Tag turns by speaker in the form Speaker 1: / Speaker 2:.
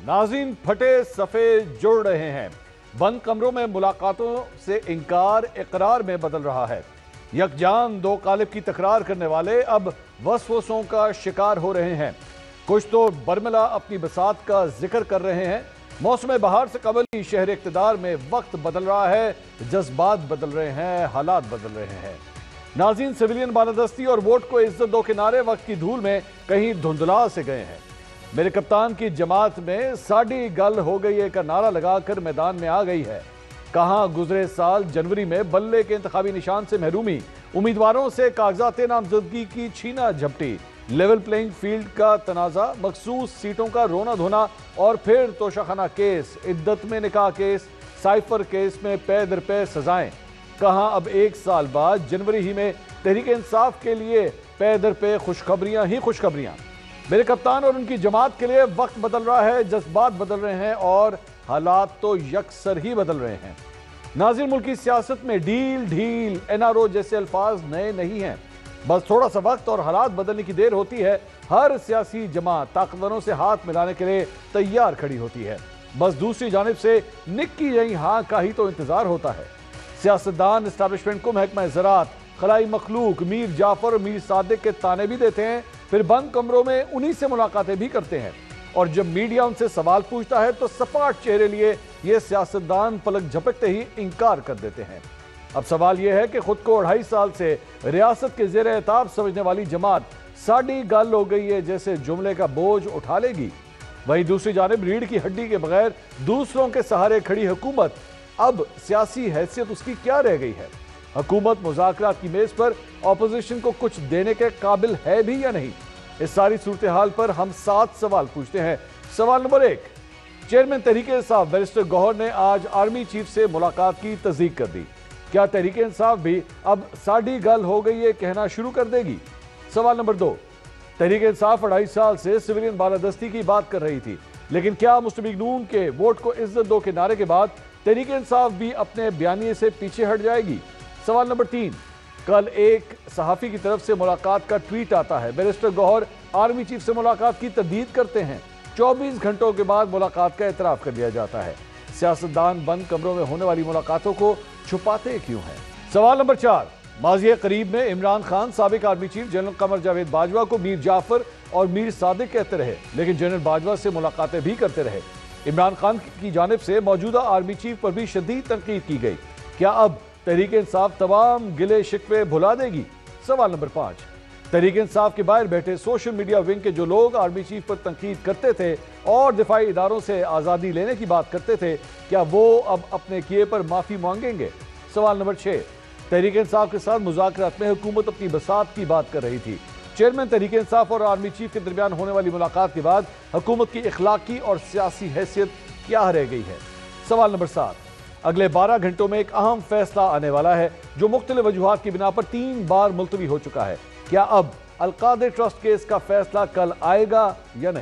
Speaker 1: नाज़रीन फटे सफ़े जुड़ रहे हैं। बंद कमरों में मुलाकातों से इनकार इकरार में बदल रहा है। यकजान दो कालिब की तकरार करने वाले अब वसवसों का शिकार हो रहे हैं। कुछ तो बरमला अपनी बसात का जिक्र कर रहे हैं। मौसम बहार से कबल ही शहर इक़्तिदार में वक्त बदल रहा है, जज्बात बदल रहे हैं, हालात बदल रहे हैं। नाज़रीन सिविलियन बालादस्ती और वोट को इज्जत दो के नारे वक्त की धूल में कहीं धुंधला से गए हैं। मेरे कप्तान की जमात में साड़ी गल हो गई है का नारा लगाकर मैदान में आ गई है। कहां गुजरे साल जनवरी में बल्ले के इंतखाबी निशान से महरूमी, उम्मीदवारों से कागजात नामजदगी की छीना झपटी, लेवल प्लेइंग फील्ड का तनाजा, मखसूस सीटों का रोना धोना और फिर तोशाखाना केस, इद्दत में निकाह केस, साइफर केस में पे दर पे सजाएं। कहां अब एक साल बाद जनवरी ही में तहरीक इंसाफ के लिए पे दर पे खुशखबरियां ही खुशखबरियां। मेरे कप्तान और उनकी जमात के लिए वक्त बदल रहा है, जज्बात बदल रहे हैं और हालात तो यकसर ही बदल रहे हैं। नाज़रीन मुल्की सियासत में डील ढील एनआरओ जैसे अल्फाज नए नहीं हैं। बस थोड़ा सा वक्त और हालात बदलने की देर होती है। हर सियासी जमात ताकतवरों से हाथ मिलाने के लिए तैयार खड़ी होती है। बस दूसरी जानिब से निक्की यही हाँ का ही तो इंतजार होता है। सियासतदान एस्टैब्लिशमेंट को महकमा ज़राअत, खलाई मखलूक, मीर जाफर और मीर सादिक के ताने भी देते हैं, फिर बंद कमरों में उन्हीं से मुलाकातें भी करते हैं। और जब मीडिया उनसे सवाल पूछता है तो सपाट चेहरे लिए ये सियासतदान पलक झपकते ही इनकार कर देते हैं। अब सवाल यह है कि खुद को 2.5 साल से रियासत के ज़ेर एताब समझने वाली जमात साड़ी गल हो गई है जैसे जुमले का बोझ उठा लेगी। वहीं दूसरी जानिब रीढ़ की हड्डी के बगैर दूसरों के सहारे खड़ी हुकूमत, अब सियासी हैसियत उसकी क्या रह गई है? हुकूमत मुज़ाकरात की मेज पर ऑपोजिशन को कुछ देने के काबिल है भी या नहीं? इस सारी सूरत हाल पर हम 7 सवाल पूछते हैं। सवाल number 1, chairman Tehreek Insaf barrister Gauhar ने आज आर्मी चीफ से मुलाकात की तस्दीक कर दी। क्या तहरीक इंसाफ भी अब साड़ी गल हो गई है कहना शुरू कर देगी? सवाल नंबर 2, तहरीक इंसाफ 2.5 साल से सिविलियन बालादस्ती की बात कर रही थी, लेकिन क्या मुस्लिम नून के वोट को इज्जत दो के नारे के बाद तहरीक इंसाफ भी अपने बयानिए से पीछे हट जाएगी? सवाल नंबर 3, कल एक सहाफ़ी की तरफ से मुलाकात का ट्वीट आता है। बैरिस्टर गौहर आर्मी चीफ से मुलाकात की तर्दीद करते हैं। 24 घंटों के बाद मुलाकात का एतराफ़ कर लिया जाता है। सियासतदान बंद कमरों में होने वाली मुलाकातों को छुपाते क्यों हैं? सवाल नंबर 4, माज़ी करीब में इमरान खान साबिक army chief general Qamar Javed Bajwa को मीर जाफर और मीर सादिक कहते रहे, लेकिन जनरल बाजवा से मुलाकातें भी करते रहे। इमरान खान की जानिब से मौजूदा आर्मी चीफ पर भी शदीद तनकीद की गई। क्या अब तहरीक इंसाफ तमाम गिले शिकवे भुला देगी? सवाल नंबर 5, तहरीक इंसाफ के बाहर बैठे सोशल मीडिया विंग के जो लोग आर्मी चीफ पर तनकीद करते थे और दिफाई इदारों से आज़ादी लेने की बात करते थे, क्या वो अब अपने किए पर माफ़ी मांगेंगे? सवाल नंबर 6, तहरीक इंसाफ के साथ मुज़ाकरात में हुकूमत अपनी बसात की बात कर रही थी। चेयरमैन तहरीक इंसाफ और आर्मी चीफ के दरमियान होने वाली मुलाकात के बाद हुकूमत की इखलाकी और सियासी हैसियत क्या रह गई है? सवाल नंबर 7, अगले 12 घंटों में एक अहम फैसला आने वाला है जो मुख्तलिफ वजूहात की बिना पर 3 बार मुलतवी हो चुका है। क्या अब अलकादर ट्रस्ट केस का फैसला कल आएगा या नहीं?